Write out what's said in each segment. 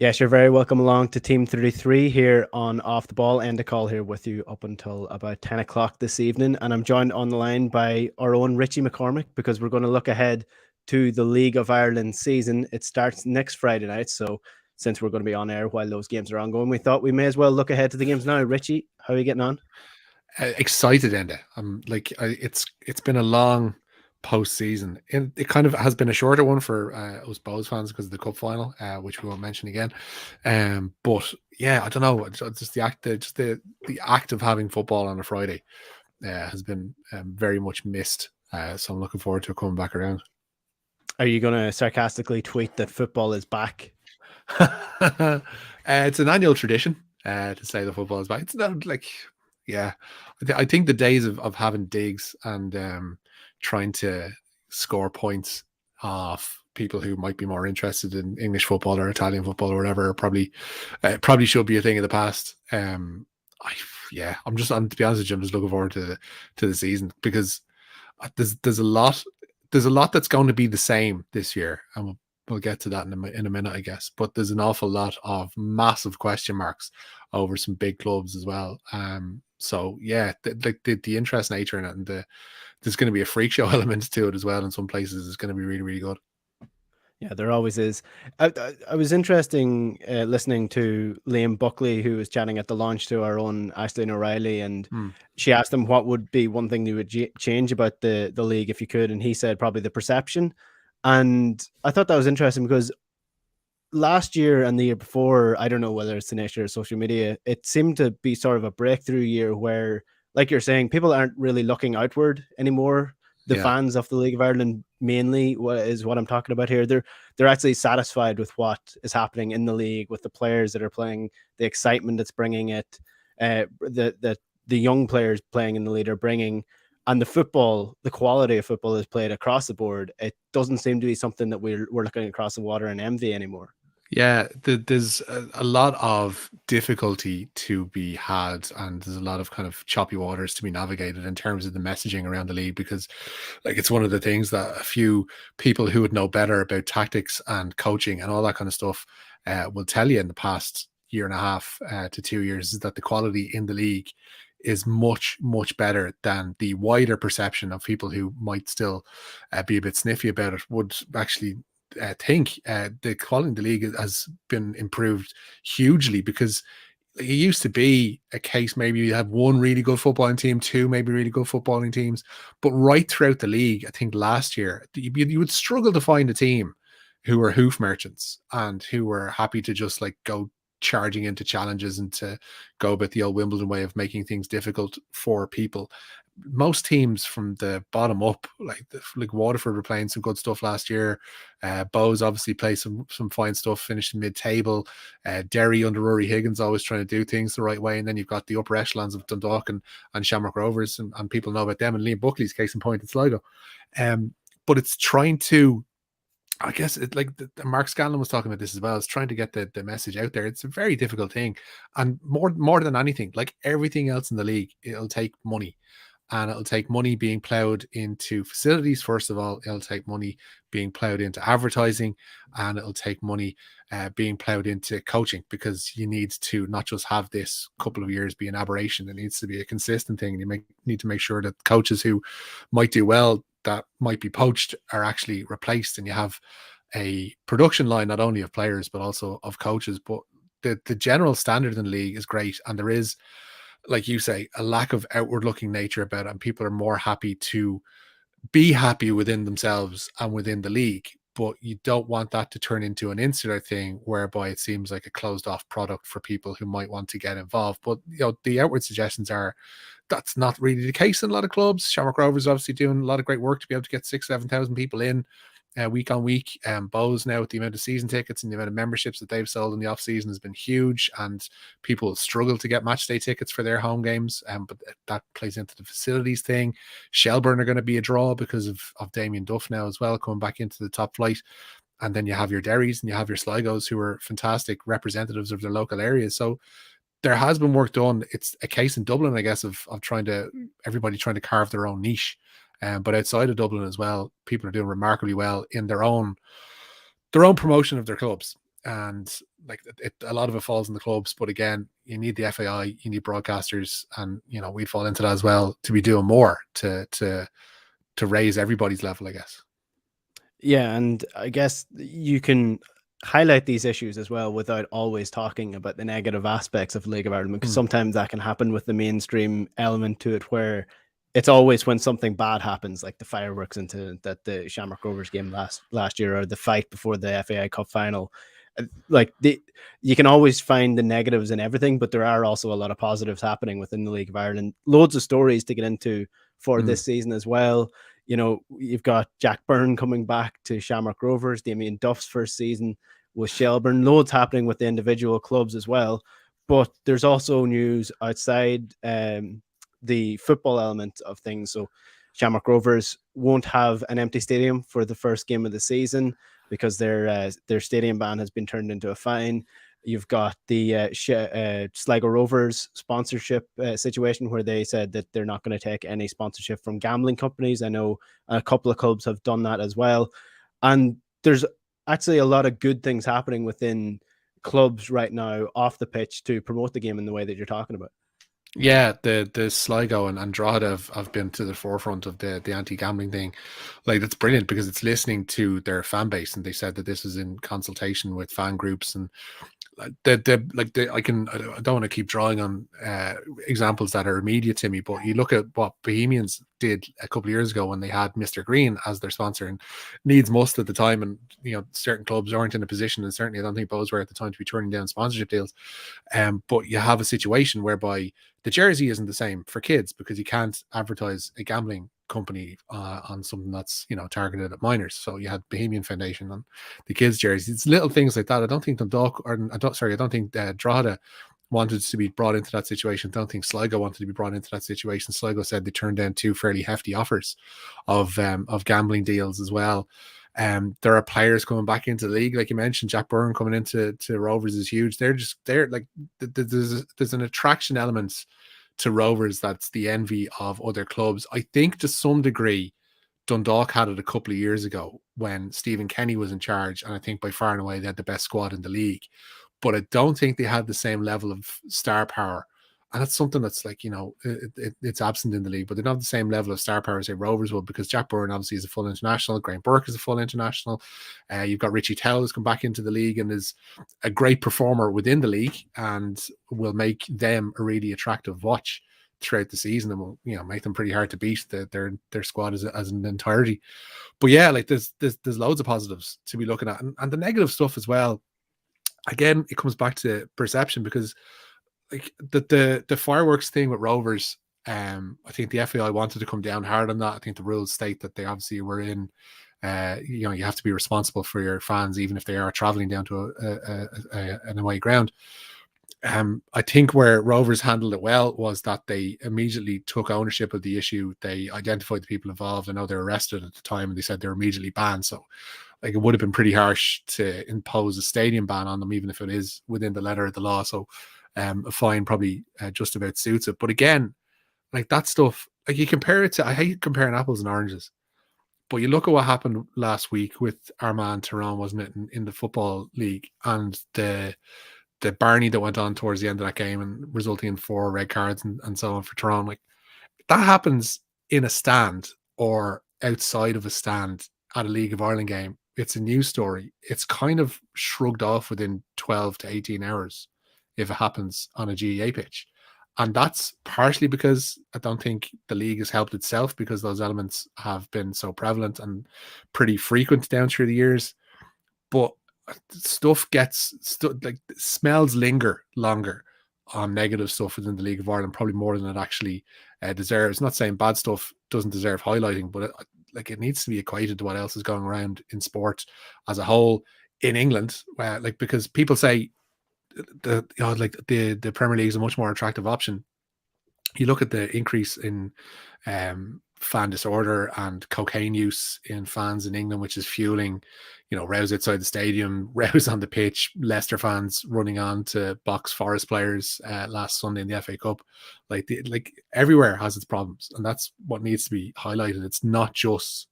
Yes, you're very welcome along to Team 33 here on Off the Ball. Enda Coll here with you up until about 10 o'clock this evening. And I'm joined on the line by our own Richie McCormack because we're going to look ahead to the League of Ireland season. It starts next Friday night. So since we're going to be on air while those games are ongoing, we thought we may as well look ahead to the games now. Richie, how are you getting on? Excited, Enda. It's been a long postseason. It kind of has been a shorter one for us Bows fans because of the cup final, which we won't mention again. But yeah, I don't know. Just the act of having football on a Friday has been very much missed. So I'm looking forward to it coming back around. Are you going to sarcastically tweet that football is back? It's an annual tradition to say the football is back. It's not like, yeah, I think the days of having digs and trying to score points off people who might be more interested in English football or Italian football or whatever probably should be a thing of the past. I'm to be honest with you, I'm just looking forward to the season because there's a lot that's going to be the same this year, and we'll get to that in a minute, I guess. But there's an awful lot of massive question marks over some big clubs as well. So yeah, the interest nature in it, and there's going to be a freak show element to it as well. In some places, it's going to be really, really good. Yeah, there always is. I was interesting listening to Liam Buckley, who was chatting at the launch to our own Aisling O'Reilly, and she asked him what would be one thing you would change about the league if you could, and he said probably the perception. And I thought that was interesting because last year and the year before, I don't know whether it's the nature of social media, it seemed to be sort of a breakthrough year where, like you're saying, people aren't really looking outward anymore. The Yeah. fans of the League of Ireland mainly is what I'm talking about here. They're actually satisfied with what is happening in the league, with the players that are playing, the excitement that's bringing it, the young players playing in the league are bringing, and the football, the quality of football is played across the board. It doesn't seem to be something that we're looking across the water and envy anymore. Yeah, there's a lot of difficulty to be had, and there's a lot of kind of choppy waters to be navigated in terms of the messaging around the league, because like it's one of the things that a few people who would know better about tactics and coaching and all that kind of stuff will tell you in the past year and a half to 2 years is that the quality in the league is much, much better than the wider perception of people who might still be a bit sniffy about it would actually think. The quality in the league has been improved hugely, because it used to be a case maybe you had one really good footballing team, two maybe really good footballing teams, but right throughout the league, I think last year you would struggle to find a team who were hoof merchants and who were happy to just like go charging into challenges and to go about the old Wimbledon way of making things difficult for people. Most teams from the bottom up, like Waterford were playing some good stuff last year. Bows obviously play some fine stuff, finished mid-table. Derry under Rory Higgins always trying to do things the right way, and then you've got the upper echelons of Dundalk and Shamrock Rovers, and people know about them. And Liam Buckley's case in point in Sligo. But it's trying to, I guess it like Mark Scanlon was talking about this as well. It's trying to get the message out there. It's a very difficult thing, and more than anything, like everything else in the league, it'll take money. And it'll take money being plowed into facilities. First of all, it'll take money being plowed into advertising, and it'll take money being plowed into coaching, because you need to not just have this couple of years be an aberration. It needs to be a consistent thing. And you need to make sure that coaches who might do well, that might be poached, are actually replaced. And you have a production line, not only of players, but also of coaches. But the general standard in the league is great. And there is, like you say, a lack of outward looking nature about it, and people are more happy to be happy within themselves and within the league. But you don't want that to turn into an insular thing whereby it seems like a closed off product for people who might want to get involved. But the outward suggestions are that's not really the case in a lot of clubs. Shamrock Rovers obviously doing a lot of great work to be able to get 6,000-7,000 people in week on week. Bows now, with the amount of season tickets and the amount of memberships that they've sold in the off season, has been huge, and people struggle to get match day tickets for their home games. But that plays into the facilities thing. Shelburne are going to be a draw because of Damien Duff now as well, coming back into the top flight. And then you have your Derrys and you have your Sligos, who are fantastic representatives of their local areas. So there has been work done. It's a case in Dublin, I guess, of everybody trying to carve their own niche. But outside of Dublin as well, people are doing remarkably well in their own promotion of their clubs. and like a lot of it falls in the clubs. But again, you need the FAI, you need broadcasters, and we'd fall into that as well to be doing more to raise everybody's level, I guess. Yeah, and I guess you can highlight these issues as well without always talking about the negative aspects of League of Ireland, because sometimes that can happen with the mainstream element to it, where it's always when something bad happens, like the fireworks into the Shamrock Rovers game last year, or the fight before the FAI Cup final. Like you can always find the negatives in everything, but there are also a lot of positives happening within the League of Ireland. Loads of stories to get into for this season as well. You've got Jack Byrne coming back to Shamrock Rovers, Damien Duff's first season with Shelburne, loads happening with the individual clubs as well. But there's also news outside the football element of things. So Shamrock Rovers won't have an empty stadium for the first game of the season because their stadium ban has been turned into a fine. You've got the Sligo Rovers sponsorship situation where they said that they're not going to take any sponsorship from gambling companies. I know a couple of clubs have done that as well. And there's actually a lot of good things happening within clubs right now off the pitch to promote the game in the way that you're talking about. Yeah, the Sligo and Drogheda have been to the forefront of the anti-gambling thing. Like, that's brilliant because it's listening to their fan base, and they said that this is in consultation with fan groups, and I don't want to keep drawing on examples that are immediate to me, but you look at what Bohemians did a couple of years ago when they had Mr. Green as their sponsor, and needs must at the time, and certain clubs aren't in a position, and certainly I don't think Bows were at the time to be turning down sponsorship deals. But you have a situation whereby the jersey isn't the same for kids because you can't advertise a gambling company on something that's targeted at minors. So you had Bohemian Foundation on the kids' jerseys. It's little things like that. I don't think Drogheda wanted to be brought into that situation. I don't think Sligo wanted to be brought into that situation. Sligo said they turned down 2 fairly hefty offers of gambling deals as well. There are players coming back into the league, like you mentioned. Jack Byrne coming into Rovers is huge. They're like there's an attraction element to Rovers that's the envy of other clubs. I think to some degree Dundalk had it a couple of years ago when Stephen Kenny was in charge, and I think by far and away they had the best squad in the league. But I don't think they had the same level of star power. And that's something that's like, it's absent in the league, but they don't have the same level of star power as say Rovers would, because Jack Byrne obviously is a full international. Graham Burke is a full international. You've got Richie Towell who's come back into the league and is a great performer within the league and will make them a really attractive watch throughout the season, and will make them pretty hard to beat their squad as an entirety. But yeah, like there's loads of positives to be looking at, and the negative stuff as well. Again, it comes back to perception, because like the fireworks thing with Rovers, I think the FAI wanted to come down hard on that. I think the rules state that they obviously were in, you have to be responsible for your fans, even if they are traveling down to an away ground. I think where Rovers handled it well was that they immediately took ownership of the issue. They identified the people involved. I know they were arrested at the time, and they said they were immediately banned. So like, it would have been pretty harsh to impose a stadium ban on them, even if it is within the letter of the law. So a fine probably just about suits it. But again, like that stuff, like you compare it to, I hate comparing apples and oranges, but you look at what happened last week with Armagh Tyrone, wasn't it, in the football league, and the Barney that went on towards the end of that game and resulting in 4 red cards and so on for Tyrone. Like, that happens in a stand or outside of a stand at a League of Ireland game, it's a news story. It's kind of shrugged off within 12 to 18 hours if it happens on a GAA pitch. And that's partially because I don't think the league has helped itself, because those elements have been so prevalent and pretty frequent down through the years. But stuff like smells linger longer on negative stuff within the League of Ireland, probably more than it actually deserves. Not saying bad stuff doesn't deserve highlighting, but it needs to be equated to what else is going around in sport as a whole in England. Because people say the Premier League is a much more attractive option. You look at the increase in fan disorder and cocaine use in fans in England, which is fueling, rows outside the stadium, rows on the pitch, Leicester fans running on to box Forest players last Sunday in the FA Cup. Like everywhere has its problems, and that's what needs to be highlighted. It's not just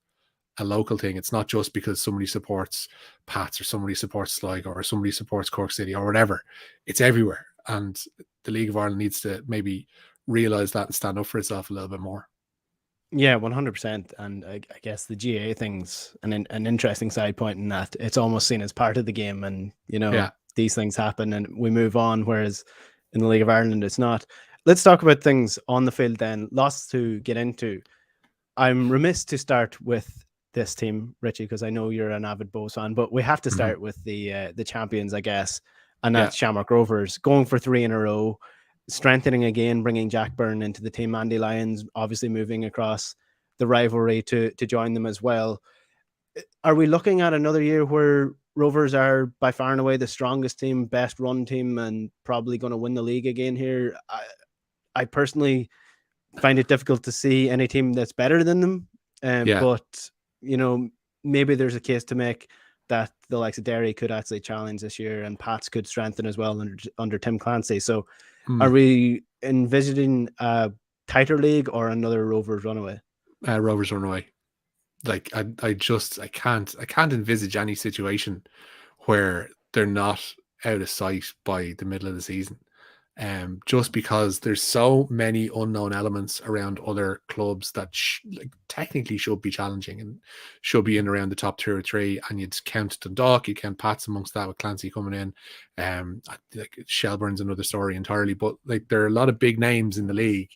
a local thing. It's not just because somebody supports Pats or somebody supports Sligo or somebody supports Cork City or whatever. It's everywhere. And the League of Ireland needs to maybe realise that and stand up for itself a little bit more. Yeah, 100%. And I guess the GA thing's an interesting side point in that it's almost seen as part of the game. And, these things happen and we move on. Whereas in the League of Ireland, it's not. Let's talk about things on the field then. Lots to get into. I'm remiss to start with this team, Richie, because I know you're an avid Bows fan, but we have to start with the champions, I guess. And that's Shamrock Rovers going for 3 in a row, strengthening again, bringing Jack Byrne into the team. Andy Lyons obviously moving across the rivalry to join them as well. Are we looking at another year where Rovers are by far and away the strongest team, best run team, and probably going to win the league again here? I personally find it difficult to see any team that's better than them. But, maybe there's a case to make that the likes of Derry could actually challenge this year and Pats could strengthen as well under Tim Clancy. So are we envisaging a tighter league or another Rovers runaway? Rovers runaway. Like I can't envisage any situation where they're not out of sight by the middle of the season. Just because there's so many unknown elements around other clubs that technically should be challenging and should be in around the top 2 or 3. And you'd count Dundalk, you count Pats amongst that with Clancy coming in. Like Shelbourne's another story entirely, but like there are a lot of big names in the league.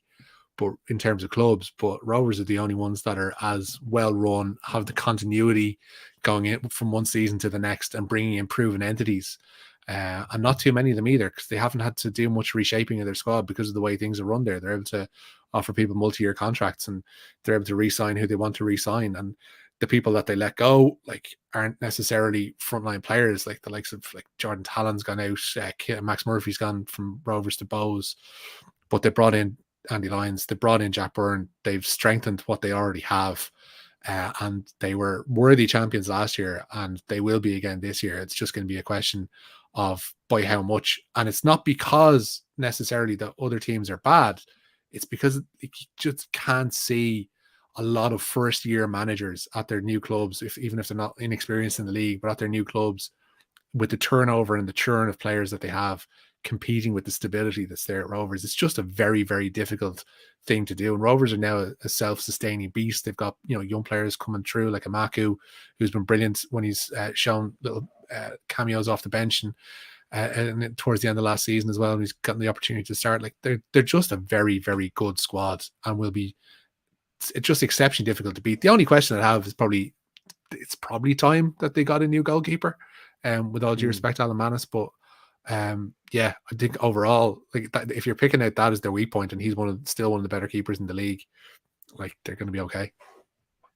But in terms of clubs, but Rovers are the only ones that are as well run, have the continuity going in from one season to the next and bringing in proven entities. And not too many of them either, because they haven't had to do much reshaping of their squad because of the way things are run there. They're able to offer people multi-year contracts and they're able to re-sign who they want to re-sign. And the people that they let go aren't necessarily frontline players, like the likes of Jordan Talon's gone out, Max Murphy's gone from Rovers to Bows, but they brought in Andy Lyons, they brought in Jack Byrne, they've strengthened what they already have, and they were worthy champions last year and they will be again this year. It's just going to be a question of by how much, and it's not because necessarily the other teams are bad, it's because you just can't see a lot of first year managers at their new clubs, even if they're not inexperienced in the league, but at their new clubs with the turnover and the churn of players that they have, competing with the stability that's there at Rovers. It's just a very, very difficult thing to do. And Rovers are now a self-sustaining beast. They've got, young players coming through like Amaku, who's been brilliant when he's shown little cameos off the bench and towards the end of last season as well. And he's gotten the opportunity to start. Like they're just a very, very good squad and will be, it's just exceptionally difficult to beat. The only question I have is it's probably time that they got a new goalkeeper. With all due respect to Alan Manis, but I think overall, if you're picking out that as their weak point, and he's still one of the better keepers in the league, they're going to be okay.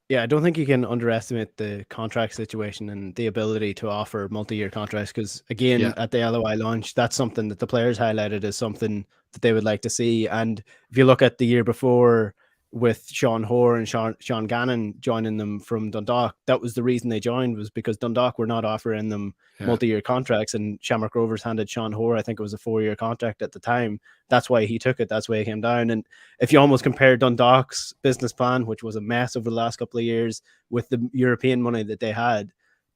Yeah, I don't think you can underestimate the contract situation and the ability to offer multi-year contracts, because again, at the LOI launch, that's something that the players highlighted as something that they would like to see. And if you look at the year before with Sean Hoare and Sean Gannon joining them from Dundalk, that was the reason they joined, was because Dundalk were not offering them multi-year contracts, and Shamrock Rovers handed Sean Hoare, I think it was a 4-year contract at the time. That's why he took it. That's why he came down. And if you almost compare Dundalk's business plan, which was a mess over the last couple of years, with the European money that they had,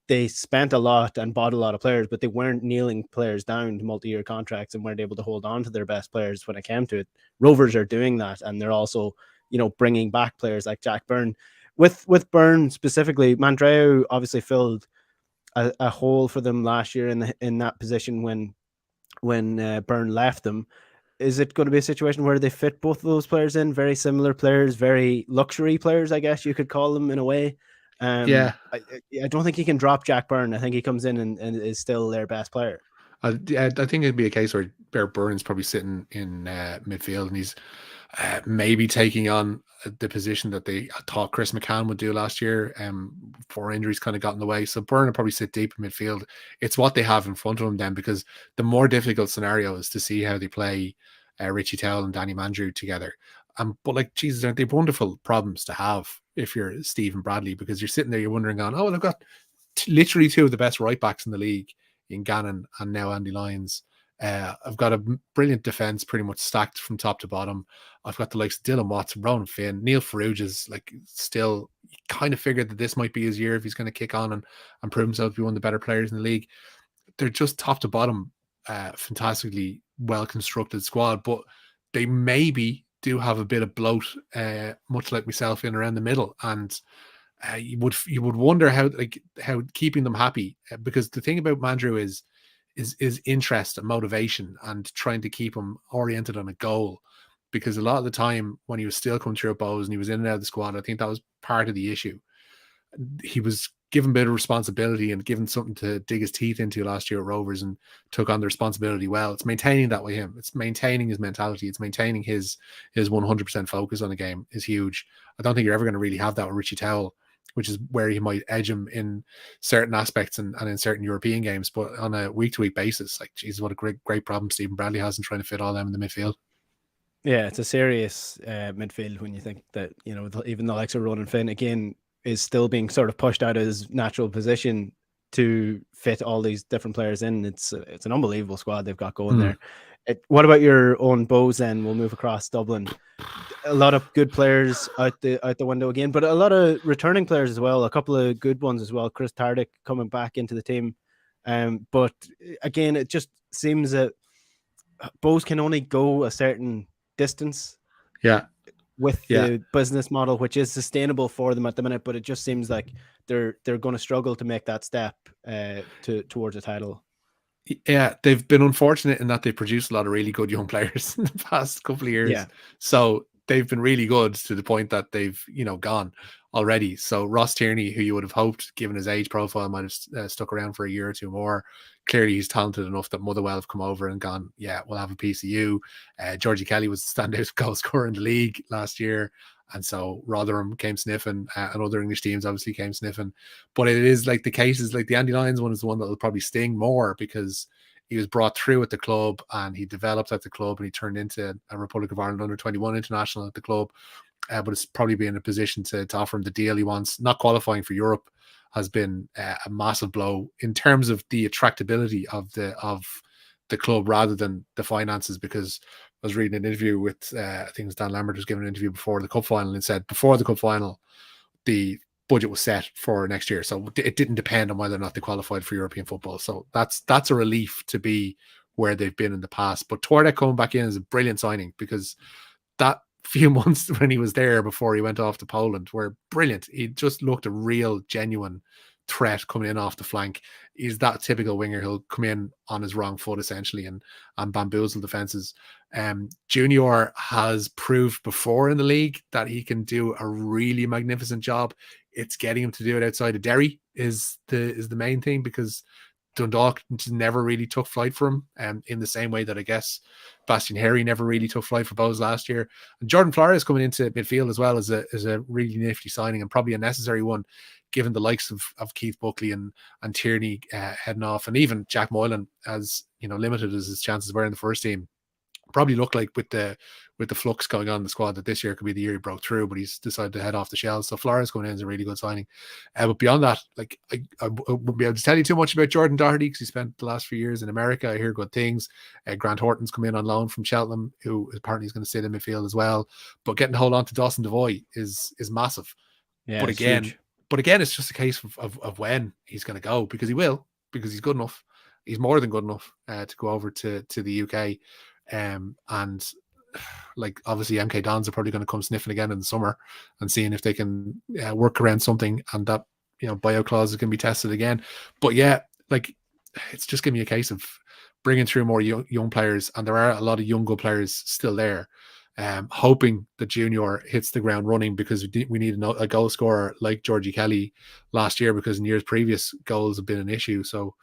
they spent a lot and bought a lot of players, but they weren't nailing players down to multi-year contracts and weren't able to hold on to their best players when it came to it. Rovers are doing that, and they're also bringing back players like Jack Byrne. With Byrne specifically, Mandreu obviously filled a hole for them last year in that position when Byrne left them. Is it going to be a situation where they fit both of those players in? Very similar players, very luxury players, I guess you could call them in a way. I don't think he can drop Jack Byrne. I think he comes in and is still their best player. I think it'd be a case where Byrne's probably sitting in midfield, and he's maybe taking on the position that they thought Chris McCann would do last year. Before injuries kind of got in the way, so Byrne will probably sit deep in midfield. It's what they have in front of them then, because the more difficult scenario is to see how they play Richie Towell and Danny Mandrew together. But Jesus, aren't they wonderful problems to have if you're Stephen Bradley, because you're sitting there, you're wondering, I've got literally 2 of the best right backs in the league in Gannon and now Andy Lyons. I've got a brilliant defense, pretty much stacked from top to bottom. I've got the likes of Dylan Watts, Ronan Finn, Neil Farrugia is still kind of figured that this might be his year if he's going to kick on and prove himself to be one of the better players in the league. They're just top to bottom, fantastically well constructed squad, but they maybe do have a bit of bloat, much like myself, in around the middle, and you would wonder how keeping them happy, because the thing about Mandrew is interest and motivation and trying to keep him oriented on a goal, because a lot of the time when he was still coming through at Bowes and he was in and out of the squad, I think that was part of the issue. He was given a bit of responsibility and given something to dig his teeth into last year at Rovers and took on the responsibility well. It's maintaining that with him. It's maintaining his mentality. It's maintaining his 100% focus on the game is huge. I don't think you're ever going to really have that with Richie Towell, which is where you might edge him in certain aspects and in certain European games. But on a week-to-week basis, like, Jesus, what a great problem Stephen Bradley has in trying to fit all them in the midfield. Yeah, it's a serious midfield when you think that, even the likes of Ronan Finn, again, is still being sort of pushed out of his natural position to fit all these different players in. It's an unbelievable squad they've got going there. What about your own Bowes then? We'll move across Dublin. A lot of good players out the window again, but a lot of returning players as well. A couple of good ones as well. Chris Tardick coming back into the team. But again, it just seems that Bowes can only go a certain distance. Yeah. With the business model, which is sustainable for them at the minute, but it just seems like they're going to struggle to make that step towards a title. Yeah, they've been unfortunate in that they produced a lot of really good young players in the past couple of years. Yeah. So they've been really good to the point that they've, gone already. So Ross Tierney, who you would have hoped, given his age profile, might have stuck around for a year or two more. Clearly, he's talented enough that Motherwell have come over and gone, yeah, we'll have a piece of you. Georgie Kelly was the standout goal scorer in the league last year. And so Rotherham came sniffing, and other English teams obviously came sniffing. But it is like the cases, like the Andy Lyons one is the one that will probably sting more, because he was brought through at the club and he developed at the club and he turned into a Republic of Ireland under-21 international at the club. But it's probably been in a position to offer him the deal he wants. Not qualifying for Europe has been a massive blow in terms of the attractability of the club rather than the finances, because I was reading an interview with, I think it was Dan Lambert was giving an interview before the cup final and said before the cup final, the budget was set for next year. So it didn't depend on whether or not they qualified for European football. So that's a relief to be where they've been in the past. But Tordek coming back in is a brilliant signing, because that few months when he was there before he went off to Poland were brilliant. He just looked a real, genuine threat coming in off the flank. He's that typical winger who'll come in on his wrong foot essentially and bamboozle defenses. Junior has proved before in the league that he can do a really magnificent job. It's getting him to do it outside of Derry is the main thing, because Dundalk never really took flight for him, in the same way that I guess Bastian Harry never really took flight for Bowes last year. And Jordan Flores coming into midfield as well is a really nifty signing, and probably a necessary one, given the likes of Keith Buckley and Tierney heading off, and even Jack Moylan, as limited as his chances were in the first team, probably looked like with the flux going on in the squad that this year could be the year he broke through, but he's decided to head off the Shels. So Flores going in is a really good signing. But beyond that, like I wouldn't be able to tell you too much about Jordan Doherty, because he spent the last few years in America. I hear good things. Grant Horton's come in on loan from Cheltenham, who apparently is going to sit in midfield as well. But getting to hold on to Dawson Devoy is massive. Yeah, but again, it's just a case of when he's going to go, because he will, because he's good enough. He's more than good enough to go over to the UK. And like obviously MK Dons are probably going to come sniffing again in the summer and seeing if they can work around something, and that bio clause is going to be tested again. But yeah, like it's just going to be a case of bringing through more young players, and there are a lot of young good players still there. Hoping that Junior hits the ground running, because we need a goal scorer like Georgie Kelly last year, because in years previous goals have been an issue. So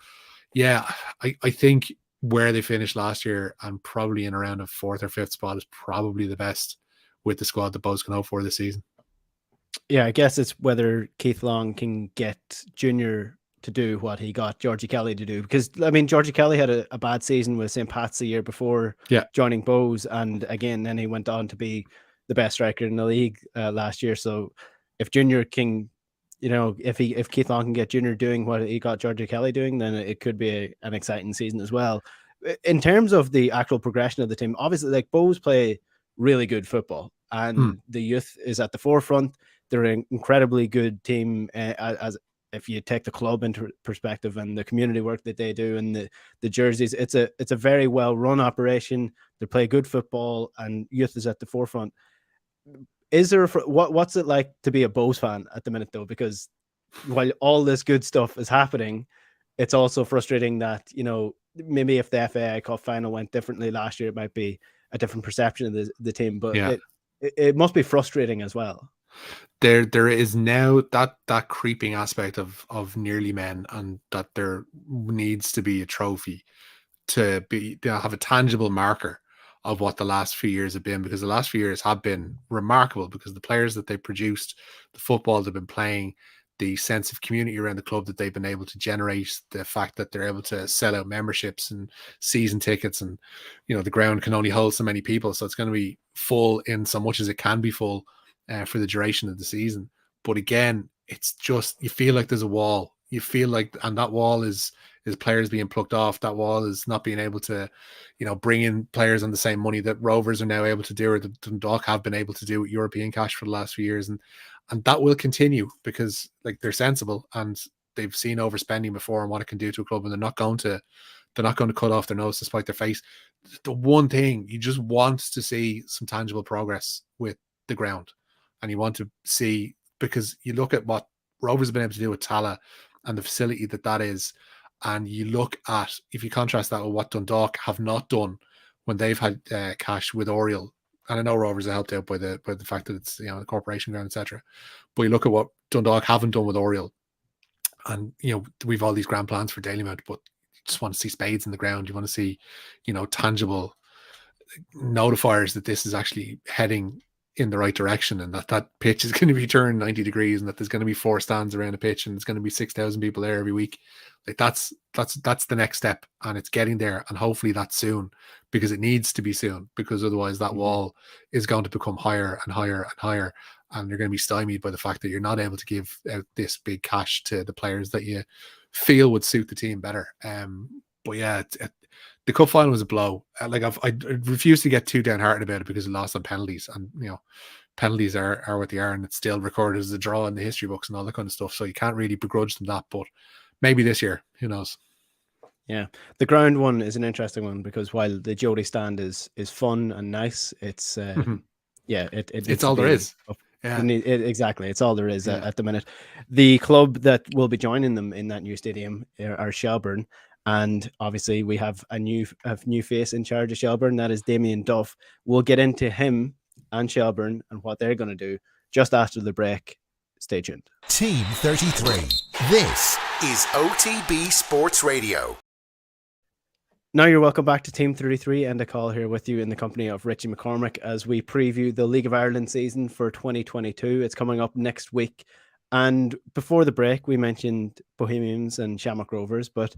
yeah, I think where they finished last year and probably in around a fourth or fifth spot is probably the best with the squad that Bowes can hope for this season. Yeah, I guess it's whether Keith Long can get Junior to do what he got Georgie Kelly to do, because I mean Georgie Kelly had a bad season with St. Pat's the year before joining Bowes, and again then he went on to be the best striker in the league last year. So if Junior can, if Keith Long can get Junior doing what he got Georgie Kelly doing, then it could be an exciting season as well. In terms of the actual progression of the team, obviously like Bowes play really good football, and the youth is at the forefront. they're an incredibly good team as if you take the club into perspective and the community work that they do and the jerseys. It's a very well run operation. They play good football and youth is at the forefront. Is there what's it like to be a Bows fan at the minute though? Because while all this good stuff is happening, it's also frustrating that, you know, maybe if the FAI Cup final went differently last year, it might be a different perception of the team, but it must be frustrating as well. There is now that creeping aspect of nearly men, and that there needs to be a trophy to have a tangible marker of what the last few years have been, because the last few years have been remarkable because the players that they produced, the football they've been playing, the sense of community around the club that they've been able to generate, the fact that they're able to sell out memberships and season tickets, and you know the ground can only hold so many people, so it's going to be full in so much as it can be full for the duration of the season. But again, it's just, you feel like there's a wall. You feel like, and that wall is players being plucked off. That wall is not being able to, you know, bring in players on the same money that Rovers are now able to do, or that Dundalk have been able to do with European cash for the last few years. And that will continue because like they're sensible and they've seen overspending before and what it can do to a club, and they're not going to cut off their nose to spite their face. The one thing you just want to see some tangible progress with the ground, and you want to see, because you look at what Rovers have been able to do with Tala and the facility that is, and you look at, if you contrast that with what Dundalk have not done when they've had cash with Oriel, and I know Rovers are helped out by the fact that it's, you know, the corporation ground, etc. But you look at what Dundalk haven't done with Oriel, and you know we've all these grand plans for Dalymount, but you just want to see spades in the ground. You want to see, you know, tangible notifiers that this is actually heading in the right direction, and that pitch is going to be turned 90 degrees, and that there's going to be 4 stands around the pitch, and there's going to be 6,000 people there every week. Like that's the next step, and it's getting there, and hopefully that's soon, because it needs to be soon, because otherwise that wall is going to become higher and higher and higher, and you're going to be stymied by the fact that you're not able to give out this big cash to the players that you feel would suit the team better. But yeah, the cup final was a blow. Like I refuse to get too downhearted about it because it lost on penalties, and you know, penalties are what they are, and it's still recorded as a draw in the history books and all that kind of stuff. So you can't really begrudge them that. But maybe this year, who knows? Yeah, the ground one is an interesting one because while the Jody stand is fun and nice, it's it's all there is. Yeah, exactly. It's all there is at the minute. The club that will be joining them in that new stadium are Shelbourne. And obviously, we have a new face in charge of Shelbourne. That is Damien Duff. We'll get into him and Shelbourne and what they're going to do just after the break. Stay tuned. Team 33. This is OTB Sports Radio. Now you're welcome back to Team 33. Enda Coll here with you in the company of Richie McCormack as we preview the League of Ireland season for 2022. It's coming up next week. And before the break, we mentioned Bohemians and Shamrock Rovers, but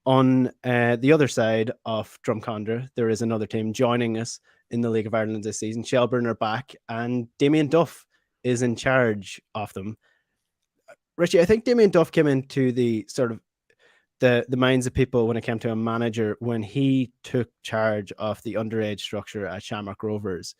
on the other side of Drumcondra, there is another team joining us in the League of Ireland this season. Shelbourne are back, and Damien Duff is in charge of them. Richie, I think Damien Duff came into the sort of the minds of people when it came to a manager when he took charge of the underage structure at Shamrock Rovers.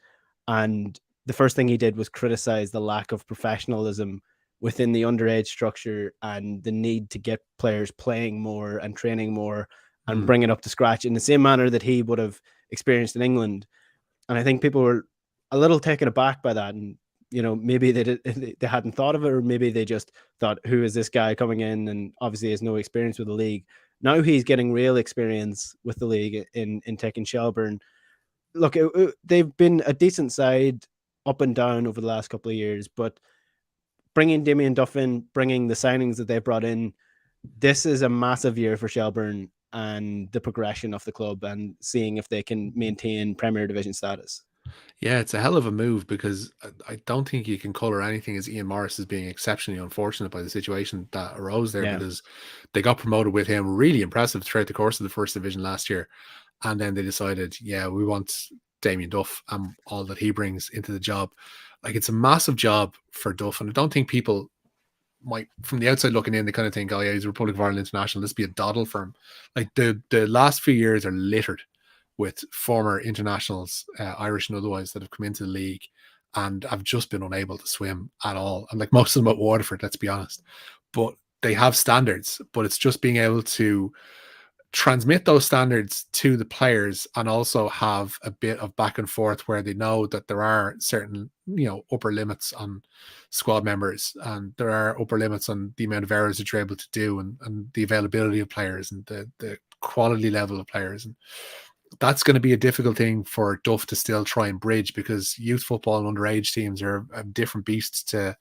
And the first thing he did was criticize the lack of professionalism within the underage structure and the need to get players playing more and training more and bring it up to scratch in the same manner that he would have experienced in England. And I think people were a little taken aback by that. And, you know, maybe they hadn't thought of it, or maybe they just thought, who is this guy coming in? And obviously has no experience with the league. Now he's getting real experience with the league in taking Shelbourne. Look, they've been a decent side up and down over the last couple of years, but bringing Damien Duff in, bringing the signings that they brought in, this is a massive year for Shelbourne and the progression of the club and seeing if they can maintain Premier Division status. Yeah, it's a hell of a move, because I don't think you can colour anything as Ian Morris as being exceptionally unfortunate by the situation that arose there, because they got promoted with him, really impressive throughout the course of the First Division last year. And then they decided, we want Damien Duff and all that he brings into the job. Like, it's a massive job for Duff, and I don't think people might, from the outside looking in, they kind of think, oh yeah, he's a Republic of Ireland international, this be a doddle for him. Like, the last few years are littered with former internationals, Irish and otherwise, that have come into the league and have just been unable to swim at all. And like most of them at Waterford, let's be honest. But they have standards, but it's just being able to transmit those standards to the players and also have a bit of back and forth where they know that there are certain, upper limits on squad members, and there are upper limits on the amount of errors that you're able to do, and the availability of players and the quality level of players. And that's going to be a difficult thing for Duff to still try and bridge, because youth football and underage teams are a different beast to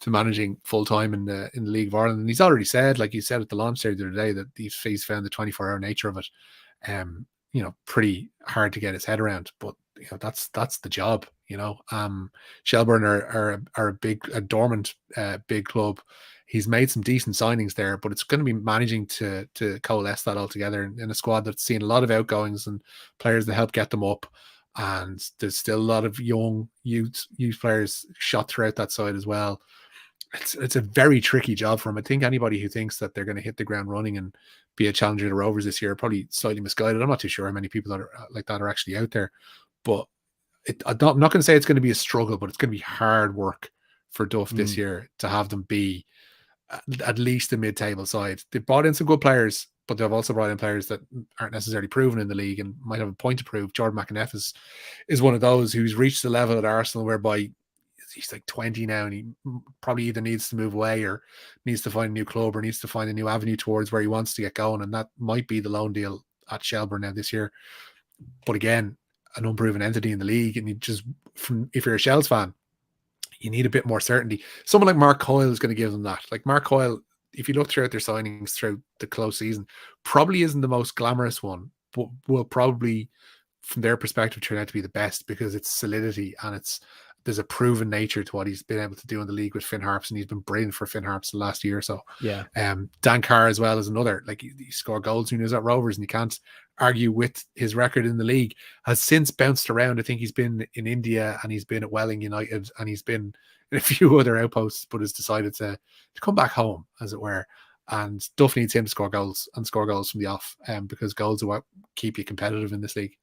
managing full time in the League of Ireland. And he's already said, like you said at the launch there the other day, that he's found the 24-hour nature of it, pretty hard to get his head around. But that's the job. Shelbourne are a dormant big club. He's made some decent signings there, but it's going to be managing to coalesce that all together in a squad that's seen a lot of outgoings and players that help get them up. And there's still a lot of young youth players shot throughout that side as well. It's a very tricky job for him. I think anybody who thinks that they're going to hit the ground running and be a challenger to Rovers this year are probably slightly misguided. I'm not too sure how many people that are like that are actually out there, but I'm not going to say it's going to be a struggle, but it's going to be hard work for Duff this year to have them be at least a mid-table side. They've brought in some good players, but they've also brought in players that aren't necessarily proven in the league and might have a point to prove. Jordan McAneff is one of those who's reached the level at Arsenal whereby he's like 20 now, and he probably either needs to move away or needs to find a new club or needs to find a new avenue towards where he wants to get going. And that might be the loan deal at Shelbourne now this year. But again, an unproven entity in the league, and if you're a Shels fan, you need a bit more certainty. Someone like Mark Coyle is going to give them that. Like Mark Coyle, if you look throughout their signings throughout the close season, probably isn't the most glamorous one, but will probably, from their perspective, turn out to be the best, because it's solidity and there's a proven nature to what he's been able to do in the league with Finn Harps, and he's been brilliant for Finn Harps the last year or so. Yeah. Dan Carr as well as another. Like he scored goals when he was at Rovers, and you can't argue with his record in the league. Has since bounced around. I think he's been in India, and he's been at Welling United, and he's been in a few other outposts, but has decided to come back home, as it were. And Duff needs him to score goals from the off, because goals are what keep you competitive in this league.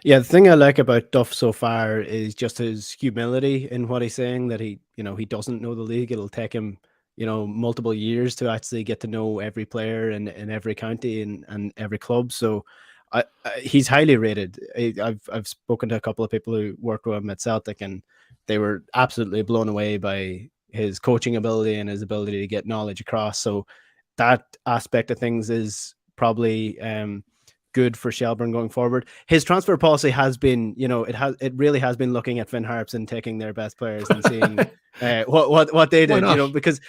Yeah, the thing I like about Duff so far is just his humility in what he's saying, that he doesn't know the league. It'll take him, multiple years to actually get to know every player in every county and every club. So he's highly rated. I've spoken to a couple of people who worked with him at Celtic, and they were absolutely blown away by his coaching ability and his ability to get knowledge across. So that aspect of things is probably good for Shelbourne going forward. His transfer policy has been, it really has been looking at Finn Harps and taking their best players and seeing what they did, because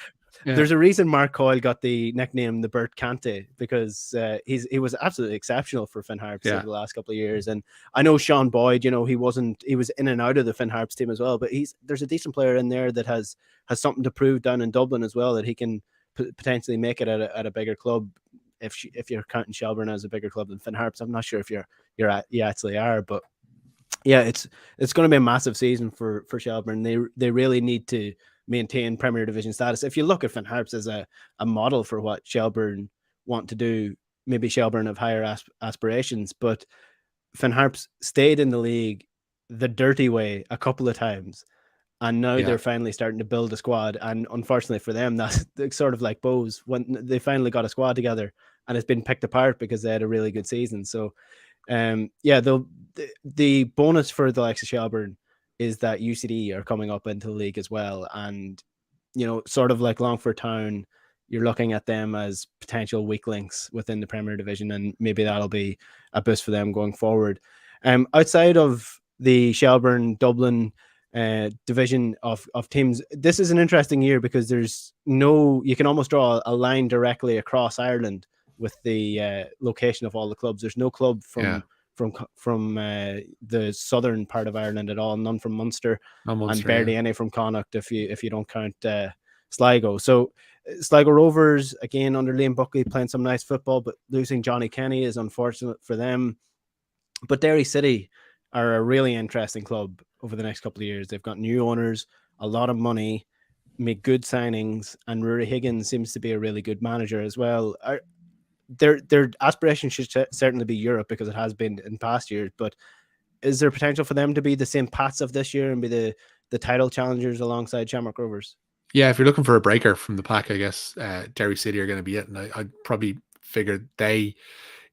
there's a reason Mark Coyle got the nickname the Bert Kante, because he was absolutely exceptional for Finn Harps over the last couple of years. And I know Sean Boyd, he was in and out of the Finn Harps team as well, but there's a decent player in there that has something to prove down in Dublin as well, that he can potentially make it at a bigger club. If you're counting Shelbourne as a bigger club than Finn Harps, I'm not sure if you actually are, but yeah, it's going to be a massive season for Shelbourne. They really need to maintain Premier Division status. If you look at Finn Harps as a model for what Shelbourne want to do, maybe Shelbourne have higher aspirations, but Finn Harps stayed in the league the dirty way a couple of times, and now they're finally starting to build a squad. And unfortunately for them, that's sort of like Bose, when they finally got a squad together and it's been picked apart because they had a really good season. So the bonus for the likes of Shelbourne is that UCD are coming up into the league as well. And, sort of like Longford Town, you're looking at them as potential weak links within the Premier Division, and maybe that'll be a boost for them going forward. Outside of the Shelbourne, Dublin division of teams, this is an interesting year because you can almost draw a line directly across Ireland with the location of all the clubs. There's no club from the southern part of Ireland at all, none from Munster, and barely any from Connacht if you don't count Sligo. So Sligo Rovers, again under Liam Buckley, playing some nice football, but losing Johnny Kenny is unfortunate for them. But Derry City are a really interesting club over the next couple of years. They've got new owners, a lot of money, make good signings, and Rory Higgins seems to be a really good manager as well. Their aspiration should certainly be Europe, because it has been in past years, but is there potential for them to be the St. Pats of this year and be the title challengers alongside Shamrock Rovers? Yeah, if you're looking for a breaker from the pack, I guess Derry City are going to be it. And I'd probably figure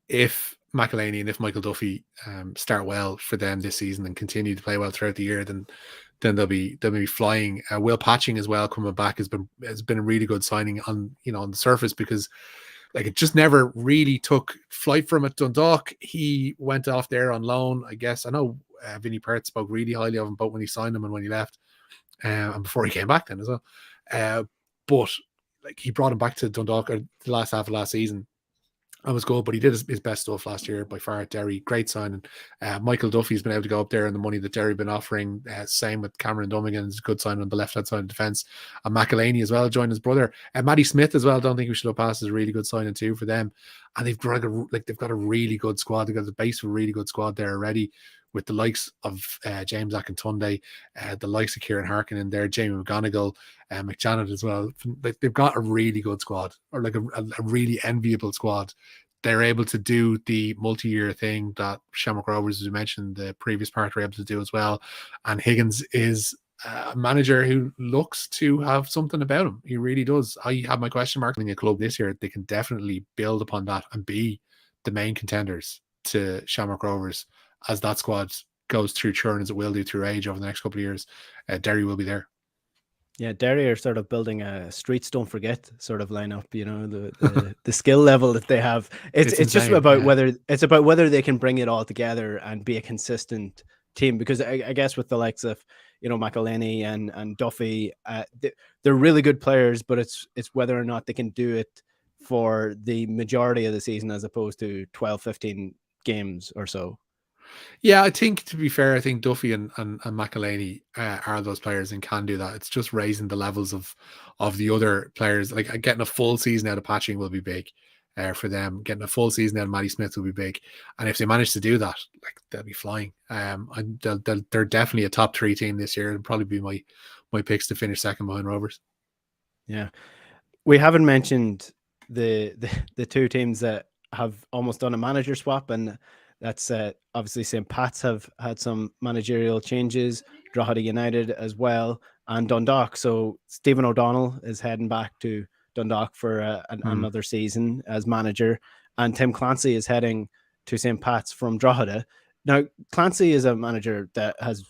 if McElhaney and if Michael Duffy start well for them this season and continue to play well throughout the year, then they'll be flying. Will Patching as well coming back has been a really good signing on the surface, because like it just never really took flight from at Dundalk. He went off there on loan, I guess. I know Vinnie Perth spoke really highly of him both when he signed him and when he left, and before he came back then as well. But like he brought him back to Dundalk the last half of last season. That was good, but he did his best stuff last year by far at Derry. Great signing. Michael Duffy's been able to go up there and the money that Derry been offering. Same with Cameron Dummigan's good sign on the left hand side of defence. And McElhaney as well joined his brother. And Matty Smith as well. Don't think we should have passed as a really good signing too for them. And they've got a really good squad. They've got the base of a really good squad there already, with the likes of James Akintunde, the likes of Kieran Harkin in there, Jamie McGonigal, McJanet as well. They've got a really good squad, or like a really enviable squad. They're able to do the multi-year thing that Shamrock Rovers, as we mentioned, the previous part, were able to do as well. And Higgins is a manager who looks to have something about him. He really does. I have my question mark in a club this year. They can definitely build upon that and be the main contenders to Shamrock Rovers as that squad goes through churn, as it will do through age over the next couple of years. Derry will be there. Yeah, Derry are sort of building a streets don't forget sort of lineup. The skill level that they have. It's just about whether they can bring it all together and be a consistent team. Because I guess with the likes of McElhaney and Duffy, they're really good players, but it's whether or not they can do it for the majority of the season as opposed to 12, 15 games or so. Yeah, I think, to be fair, I think Duffy and McElhaney are those players and can do that. It's just raising the levels of the other players. Like getting a full season out of Patching will be big for them. Getting a full season out of Matty Smith will be big. And if they manage to do that, like, they'll be flying. They're definitely a top 3 team this year. It'll probably be my picks to finish second behind Rovers. Yeah. We haven't mentioned the 2 teams that have almost done a manager swap, and that's obviously St. Pat's have had some managerial changes, Drogheda United as well, and Dundalk. So Stephen O'Donnell is heading back to Dundalk for another season as manager, and Tim Clancy is heading to St. Pat's from Drogheda. Now, Clancy is a manager that has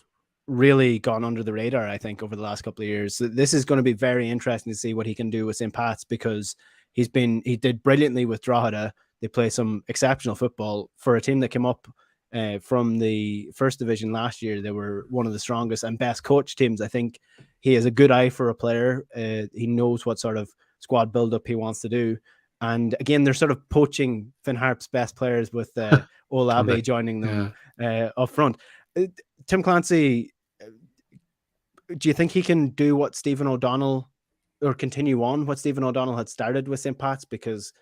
really gone under the radar, I think, over the last couple of years. So this is going to be very interesting to see what he can do with St. Pat's, because he did brilliantly with Drogheda. They play some exceptional football for a team that came up from the first division last year. They were one of the strongest and best coached teams. I think he has a good eye for a player. He knows what sort of squad build-up he wants to do. And again, they're sort of poaching Finn Harp's best players with Olabe joining them up front. Tim Clancy, do you think he can do what Stephen O'Donnell, or continue on what Stephen O'Donnell had started with St. Pat's? Because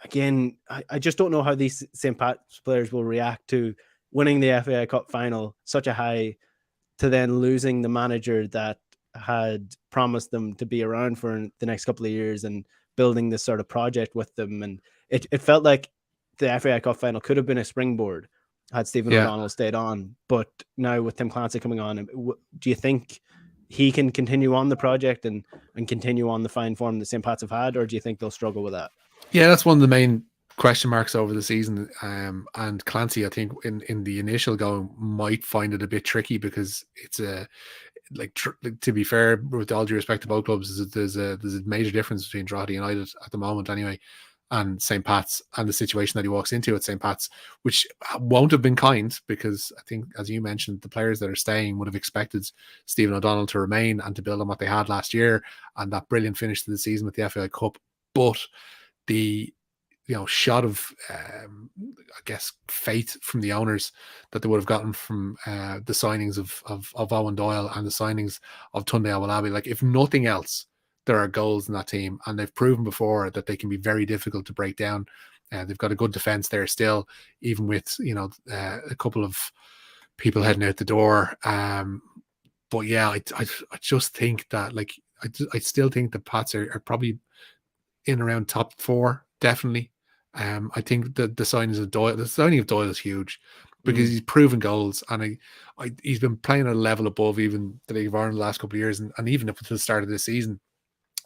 again, I just don't know how these St. Pat's players will react to winning the FAI Cup final, such a high, to then losing the manager that had promised them to be around for the next couple of years and building this sort of project with them. And it felt like the FAI Cup final could have been a springboard had Stephen O'Donnell stayed on. But now with Tim Clancy coming on, do you think he can continue on the project and continue on the fine form that St. Pat's have had, or do you think they'll struggle with that? Yeah, that's one of the main question marks over the season. And Clancy, I think, in the initial going, might find it a bit tricky, because it's to be fair, with all due respect to both clubs, there's a major difference between Drogheda United at the moment anyway and St. Pat's, and the situation that he walks into at St. Pat's, which won't have been kind, because I think, as you mentioned, the players that are staying would have expected Stephen O'Donnell to remain and to build on what they had last year and that brilliant finish to the season with the FAI Cup. But the shot of I guess faith from the owners that they would have gotten from the signings of Owen Doyle and the signings of Tunde Awolabi, like, if nothing else, there are goals in that team, and they've proven before that they can be very difficult to break down. They've got a good defense there still, even with a couple of people heading out the door. But yeah, I just think that, like, I still think the Pats are probably in around top 4, definitely. I think the signing of Doyle is huge. because he's proven goals, and he's been playing at a level above even the League of Ireland the last couple of years, and even up until the start of this season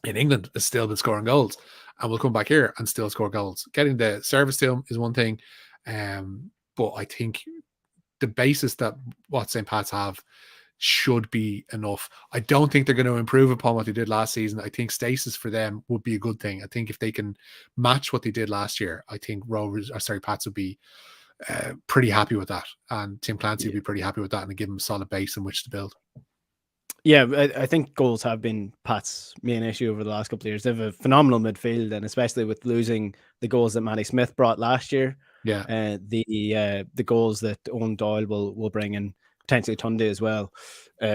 in England has still been scoring goals, and will come back here and still score goals. Getting the service to him is one thing, but I think the basis that what St. Pat's have should be enough. I don't think they're going to improve upon what they did last season. I think stasis for them would be a good thing. I think if they can match what they did last year, I think Pats would be pretty happy with that, and Tim Clancy would be pretty happy with that, and give them a solid base in which to build. Yeah, I think goals have been Pat's main issue over the last couple of years. They have a phenomenal midfield, and especially with losing the goals that Matty Smith brought last year. Yeah, the goals that Owen Doyle will bring, and potentially Tunde as well,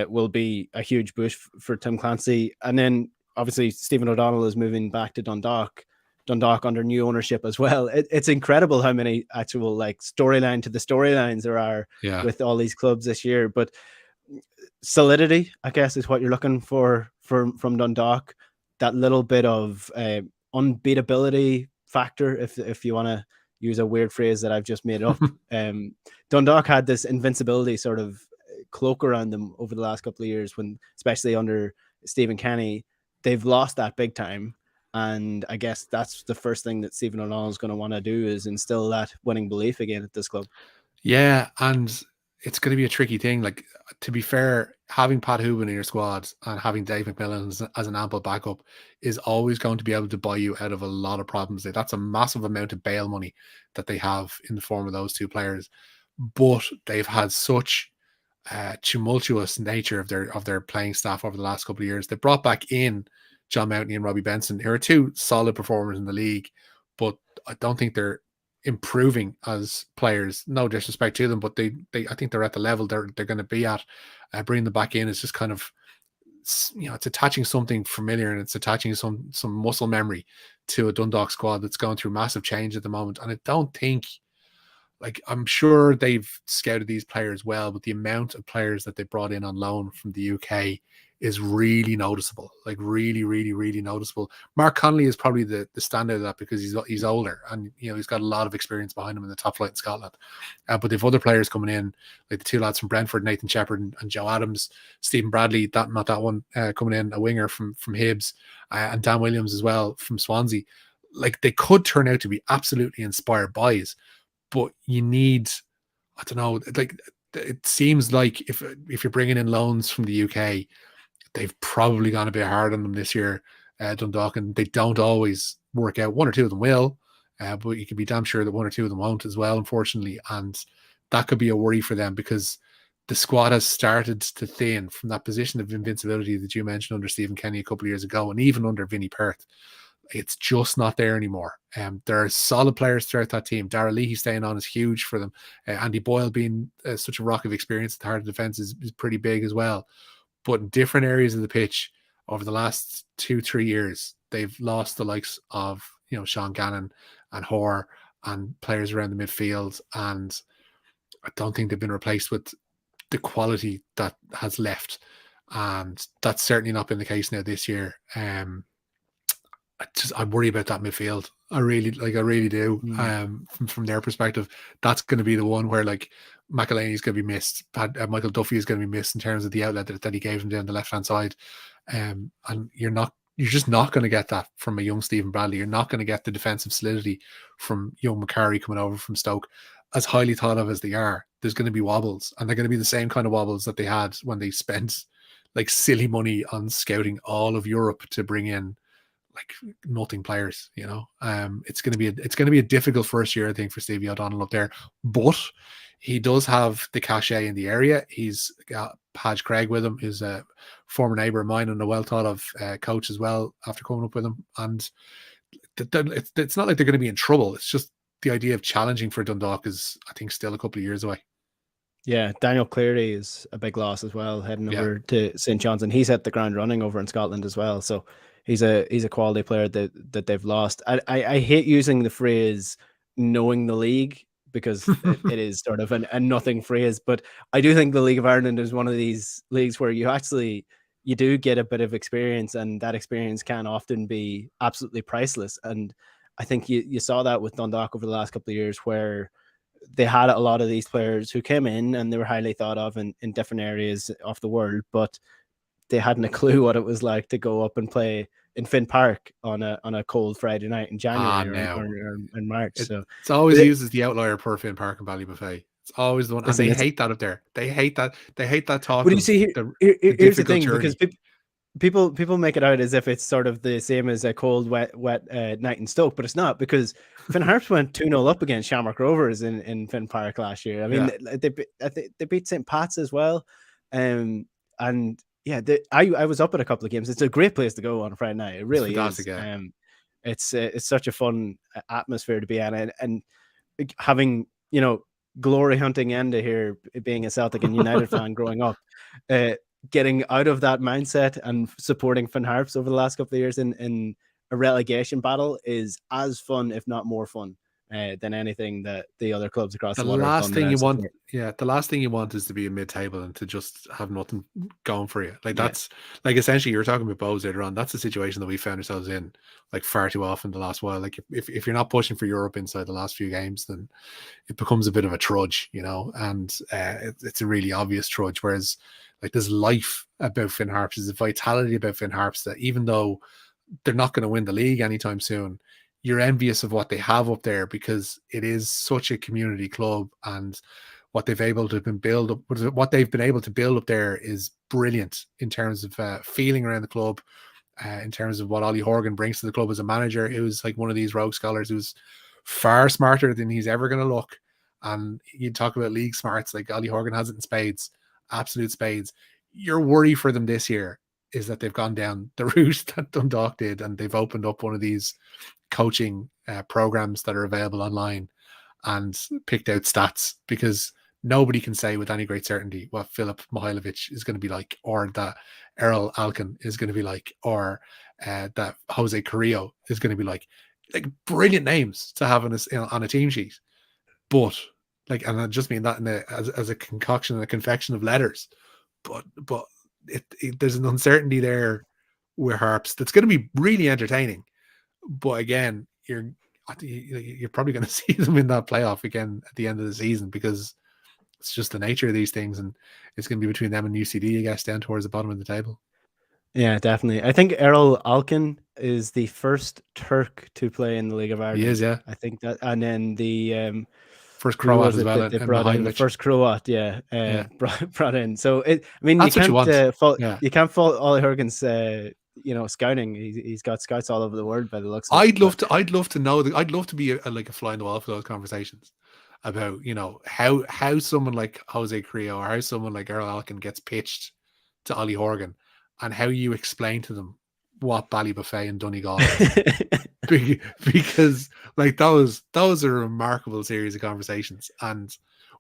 will be a huge boost for Tim Clancy. And then obviously Stephen O'Donnell is moving back to Dundalk under new ownership as well. It's incredible how many actual like storyline to the storylines there are with all these clubs this year. But solidity, I guess, is what you're looking for from Dundalk. That little bit of unbeatability factor, if you want to use a weird phrase that I've just made up. Dundalk had this invincibility sort of cloak around them over the last couple of years, when, especially under Stephen Kenny, they've lost that big time. And I guess that's the first thing that Stephen O'Donnell is going to want to do, is instill that winning belief again at this club. Yeah, and it's going to be a tricky thing. Like, to be fair, having Pat Hooban in your squad and having Dave McMillan as an ample backup is always going to be able to buy you out of a lot of problems. That's a massive amount of bail money that they have in the form of those two players. But they've had such tumultuous nature of their playing staff over the last couple of years. They brought back in John Mountney and Robbie Benson, who are two solid performers in the league, but I don't think they're improving as players. No disrespect to them, but I think they're at the level they're going to be at. Bringing them back in is just kind of, it's attaching something familiar, and it's attaching some muscle memory to a Dundalk squad that's going through massive change at the moment. And I don't think, like, I'm sure they've scouted these players well, but the amount of players that they brought in on loan from the UK is really noticeable, like really, really, really noticeable. Mark Connolly is probably the standout of that, because he's older, and he's got a lot of experience behind him in the top flight in Scotland. But they've other players coming in, like the two lads from Brentford, Nathan Shepherd and Joe Adams, Stephen Bradley, coming in, a winger from Hibs, and Dan Williams as well from Swansea. Like, they could turn out to be absolutely inspired buys, but you need, I don't know, like, it seems like if you're bringing in loans from the UK, they've probably gone a bit hard on them this year, Dundalk, and they don't always work out. One or two of them will, but you can be damn sure that one or two of them won't as well, unfortunately. And that could be a worry for them, because the squad has started to thin from that position of invincibility that you mentioned under Stephen Kenny a couple of years ago, and even under Vinnie Perth. It's just not there anymore. There are solid players throughout that team. Darragh Leahy staying on is huge for them. Andy Boyle being such a rock of experience at the heart of defence is pretty big as well. But in different areas of the pitch over the last 2-3 years, they've lost the likes of Sean Gannon and Hoare and players around the midfield, and I don't think they've been replaced with the quality that has left, and that's certainly not been the case now this year. I worry about that midfield. I really do. From their perspective, that's going to be the one where, like, McElhaney is going to be missed. Michael Duffy is going to be missed in terms of the outlet that he gave him down the left hand side. And you're just not going to get that from a young Stephen Bradley. You're not going to get the defensive solidity from young McCarry coming over from Stoke. As highly thought of as they are, there's going to be wobbles, and they're going to be the same kind of wobbles that they had when they spent like silly money on scouting all of Europe to bring in like nothing players. It's going to be a difficult first year, I think, for Stevie O'Donnell up there, but he does have the cachet in the area. He's got Padge Craig with him, who's a former neighbour of mine and a well thought of coach as well after coming up with him. And it's not like they're going to be in trouble. It's just the idea of challenging for Dundalk is, I think, still a couple of years away. Yeah, Daniel Cleary is a big loss as well, heading over to St. John's, and he's hit the ground running over in Scotland as well. So he's a quality player that they've lost. I hate using the phrase knowing the league, because it is sort of a nothing phrase, but I do think the League of Ireland is one of these leagues where you do get a bit of experience, and that experience can often be absolutely priceless. And I think you saw that with Dundalk over the last couple of years, where they had a lot of these players who came in and they were highly thought of in different areas of the world, but they hadn't a clue what it was like to go up and play in Finn Park on a cold Friday night in January or in March. It's always used as the outlier per Finn Park and Ballybuffet. It's always the one, and they hate that up there. They hate that. They hate that talk. But you see, here's the thing, because people make it out as if it's sort of the same as a cold, wet night in Stoke, but it's not, because Finn Harps went 2-0 up against Shamrock Rovers in Finn Park last year. I mean, they beat St. Pat's as well, and yeah, I was up at a couple of games. It's a great place to go on a Friday night. It really is. Yeah. It's such a fun atmosphere to be in, and having, you know, glory hunting Enda here, being a Celtic and United fan growing up, getting out of that mindset and supporting Finn Harps over the last couple of years in a relegation battle is as fun, if not more fun, than anything that the other clubs across the water. The last thing you want is to be in mid-table and to just have nothing going for you. Like that's like, essentially, you were talking about Bose later on. That's the situation that we found ourselves in, like, far too often the last while. Like, if you're not pushing for Europe inside the last few games, then it becomes a bit of a trudge, you know, and it's a really obvious trudge. Whereas, like, there's life about Finn Harps, there's a vitality about Finn Harps that, even though they're not going to win the league anytime soon, you're envious of what they have up there, because it is such a community club, and what they've been able to build up there is brilliant in terms of feeling around the club, in terms of what Ollie Horgan brings to the club as a manager. It was like one of these rogue scholars who's far smarter than he's ever going to look. And you talk about league smarts, like Ollie Horgan has it in spades, absolute spades. Your worry for them this year is that they've gone down the route that Dundalk did, and they've opened up one of these coaching programs that are available online and picked out stats, because nobody can say with any great certainty what Filip Mihailovic is going to be like, or that Errol Alkin is going to be like, or that Jose Carrillo is going to be like brilliant names to have on a team sheet. But like, and I just mean that as a concoction and a confection of letters, but there's an uncertainty there with Harps that's going to be really entertaining. But again, you're probably going to see them in that playoff again at the end of the season, because it's just the nature of these things, and it's going to be between them and UCD, I guess, down towards the bottom of the table. Yeah, definitely. I think Errol Alkin is the first Turk to play in the League of Ireland. He is, yeah. I think that, and then the first Croat as well. They brought in the first Croat, brought in. So you can't fault Ollie Horgan's scouting. He's got scouts all over the world by the looks of it. I'd love to know. I'd love to be a fly on the wall for those conversations about, you know, how someone like Jose Carrillo or how someone like Errol Alkin gets pitched to Ollie Horgan, and how you explain to them what Ballybuffet and Donegal is. Because like those are a remarkable series of conversations, and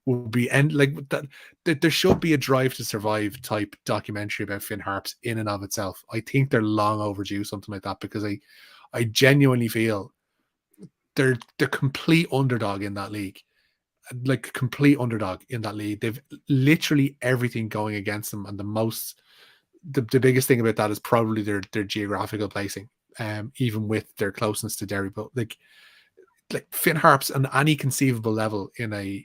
will be that there should be a Drive to Survive type documentary about Finn Harps in and of itself. I think they're long overdue something like that, because I genuinely feel they're complete underdog in that league. Like complete underdog in that league. They've literally everything going against them, and the biggest thing about that is probably their geographical placing, even with their closeness to Derry. But like Finn Harps on any conceivable level in a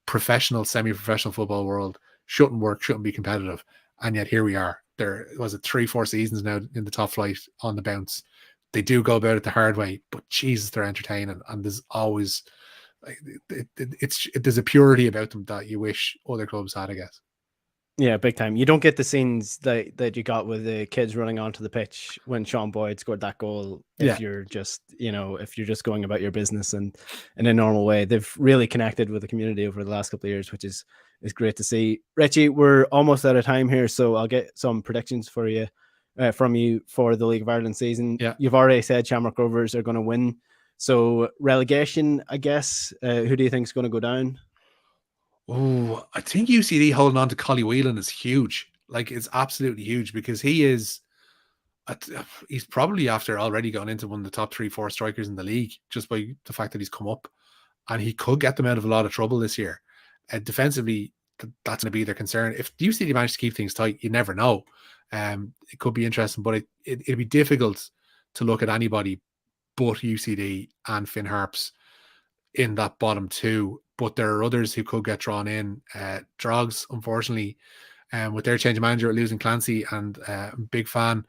professional, semi-professional football world shouldn't be competitive, and yet here we are. There was it 3-4 seasons now in the top flight on the bounce. They do go about it the hard way, but Jesus, they're entertaining, and there's always there's a purity about them that you wish other clubs had, I guess. Yeah, big time. You don't get the scenes that you got with the kids running onto the pitch when Sean Boyd scored that goal. If you're just going about your business and in a normal way. They've really connected with the community over the last couple of years, which is great to see. Richie, we're almost out of time here, so I'll get some predictions for you from you for the League of Ireland season. Yeah. You've already said Shamrock Rovers are going to win. So relegation, I guess. Who do you think is going to go down? Oh, I think UCD holding on to Collie Whelan is huge. Like, it's absolutely huge, because he's probably after already gone into one of the top 3-4 strikers in the league, just by the fact that he's come up, and he could get them out of a lot of trouble this year. Defensively, that's going to be their concern. If UCD manage to keep things tight, you never know. It could be interesting, but it'd be difficult to look at anybody but UCD and Finn Harps in that bottom two. but there are others who could get drawn in. Drogs, unfortunately, with their change of manager, losing Clancy, and big fan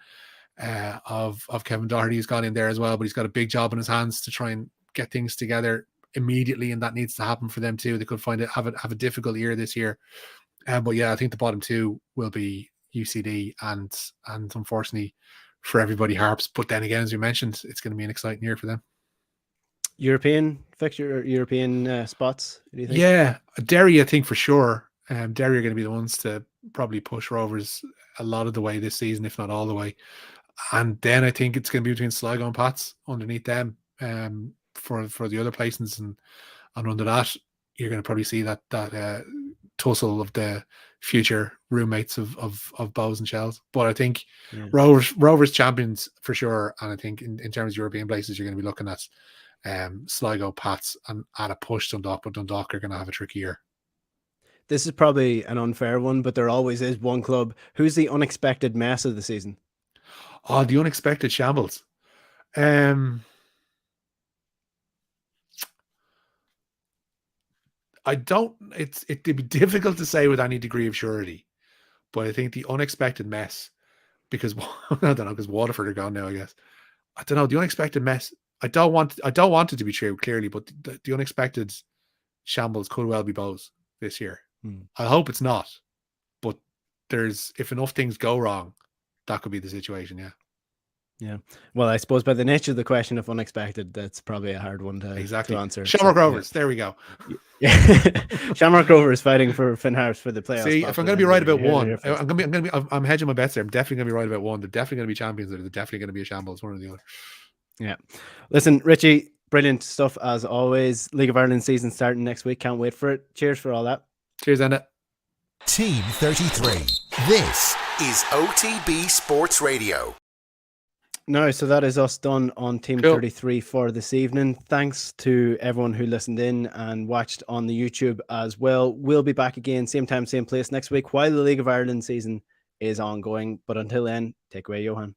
of Kevin Doherty, who's gone in there as well, but he's got a big job in his hands to try and get things together immediately, and that needs to happen for them too. They could have a difficult year this year, but yeah, I think the bottom two will be UCD and unfortunately for everybody, Harps. But then again, as you mentioned, it's going to be an exciting year for them. European fixture, European spots, do you think? Yeah, Derry, I think for sure. Derry are going to be the ones to probably push Rovers a lot of the way this season, if not all the way. And then I think it's going to be between Sligo and Pats underneath them for the other placements, and under that, you're going to probably see that tussle of the future roommates of Bows and Shels. But I think Rovers champions for sure, and I think in terms of European places, you're going to be looking at Sligo, Pats, and at a push Dundalk, but Dundalk are going to have a tricky year. This is probably an unfair one, but there always is one club. Who's the unexpected mess of the season? Oh, the unexpected shambles. It'd be difficult to say with any degree of surety, but I think the unexpected mess, because I don't know, because Waterford are gone now, I guess. I don't know, the unexpected mess. I don't want it to be true, clearly, but the unexpected shambles could well be Bows this year. I hope it's not, but if enough things go wrong, that could be the situation. Yeah. Well, I suppose by the nature of the question of unexpected, that's probably a hard one to answer. Shamrock Rovers. There we go. Shamrock Rovers fighting for Finn Harps for the playoffs. See, if I'm going to be right about one, I'm hedging my bets there. I'm definitely going to be right about one. They're definitely going to be champions. They're definitely going to be a shambles, one or the other. Yeah. Listen, Richie, brilliant stuff as always. League of Ireland season starting next week. Can't wait for it. Cheers for all that. Cheers, Enda. Team 33. This is OTB Sports Radio. No, so that is us done on Team 33 for this evening. Thanks to everyone who listened in and watched on the YouTube as well. We'll be back again, same time, same place next week while the League of Ireland season is ongoing. But until then, take away, Johan.